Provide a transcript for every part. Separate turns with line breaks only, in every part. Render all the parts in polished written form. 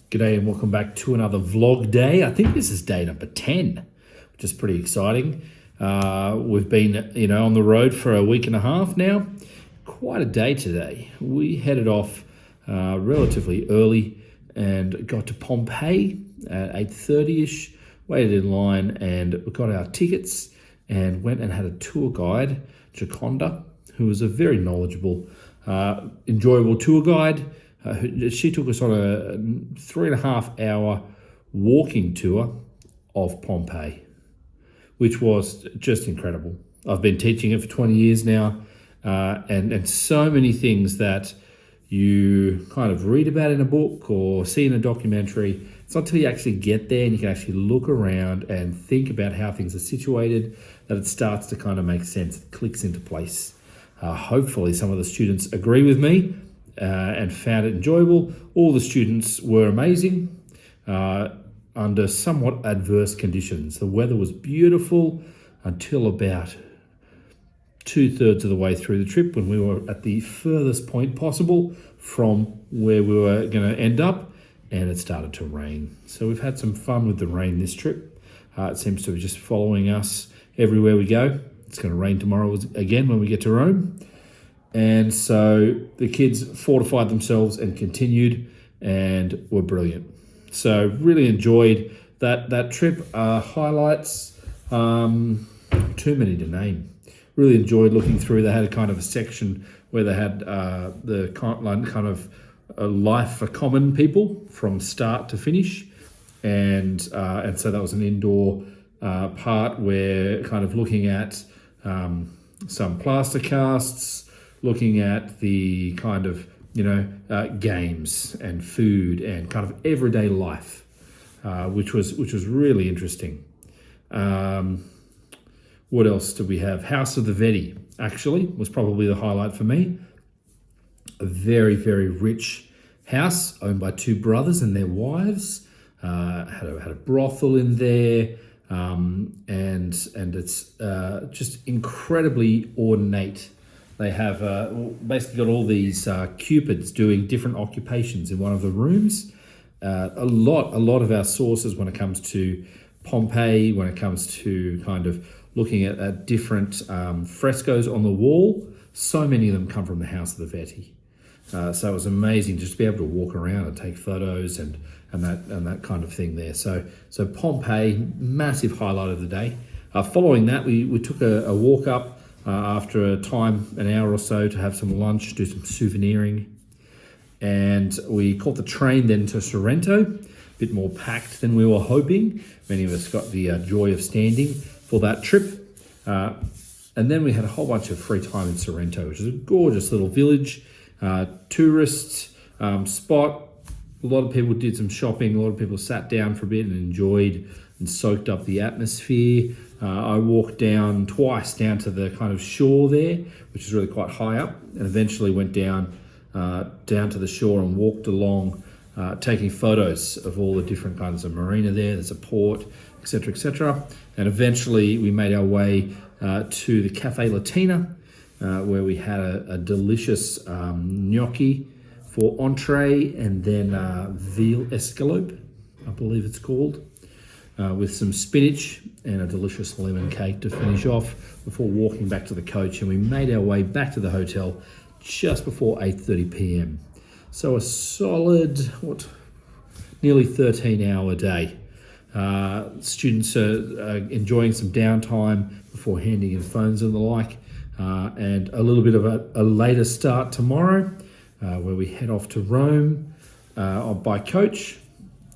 G'day and welcome back to another vlog day. I think this is day number 10, which is pretty exciting. We've been, on the road for a week and a half now. Quite a day today. We headed off relatively early and got to Pompeii at 8:30ish, waited in line and got our tickets and went and had a tour guide, Jaconda, who was a very knowledgeable, enjoyable tour guide. She took us on a 3.5 hour walking tour of Pompeii, which was just incredible. I've been teaching it for 20 years now, and so many things that you kind of read about in a book or see in a documentary. It's not until you actually get there and you can actually look around and think about how things are situated that it starts to kind of make sense. It clicks into place. Hopefully some of the students agree with me and found it enjoyable. All the students were amazing under somewhat adverse conditions. The weather was beautiful until about 2/3 of the way through the trip when we were at the furthest point possible from where we were going to end up, and it started to rain. So we've had some fun with the rain this trip. It seems to be just following us everywhere we go. It's going to rain tomorrow again when we get to Rome. And so the kids fortified themselves and continued and were brilliant. So really enjoyed that trip. Highlights, too many to name. Really enjoyed looking through. They had a kind of a section where they had the kind of a life for common people from start to finish. And so that was an indoor part where kind of looking at some plaster casts, looking at the kind of, games and food and kind of everyday life, which was really interesting. What else did we have? House of the Veti, actually, was probably the highlight for me. A very, very rich house owned by two brothers and their wives. Had a brothel in there, and it's just incredibly ornate. They have basically got all these cupids doing different occupations in one of the rooms. A lot of our sources when it comes to Pompeii, when it comes to kind of looking at different frescoes on the wall, so many of them come from the House of the Veti. So it was amazing just to be able to walk around and take photos and that kind of thing there. So Pompeii, massive highlight of the day. Following that, we took a walk up after a time, an hour or so, to have some lunch, do some souveniring. And we caught the train then to Sorrento, a bit more packed than we were hoping. Many of us got the joy of standing for that trip. And then we had a whole bunch of free time in Sorrento, which is a gorgeous little village, tourist spot. A lot of people did some shopping. A lot of people sat down for a bit and enjoyed and soaked up the atmosphere. I walked twice down to the kind of shore there, which is really quite high up, and eventually went down to the shore and walked along, taking photos of all the different kinds of marina there. There's a port, etc., etc. And eventually we made our way to the Cafe Latina, where we had a delicious gnocchi for entree, and then veal escalope, I believe it's called, with some spinach and a delicious lemon cake to finish off before walking back to the coach. And we made our way back to the hotel just before 8:30 p.m. So a solid, nearly 13-hour day. Students are enjoying some downtime before handing in phones and the like, and a little bit of a later start tomorrow, where we head off to Rome by coach,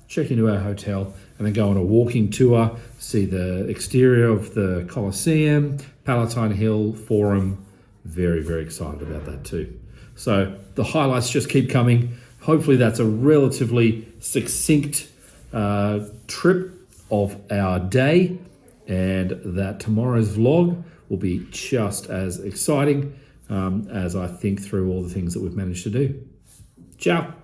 check into our hotel, and then go on a walking tour, see the exterior of the Colosseum, Palatine Hill, Forum. Very, very excited about that too. So the highlights just keep coming. Hopefully that's a relatively succinct trip of our day, and that tomorrow's vlog will be just as exciting as I think through all the things that we've managed to do. Ciao.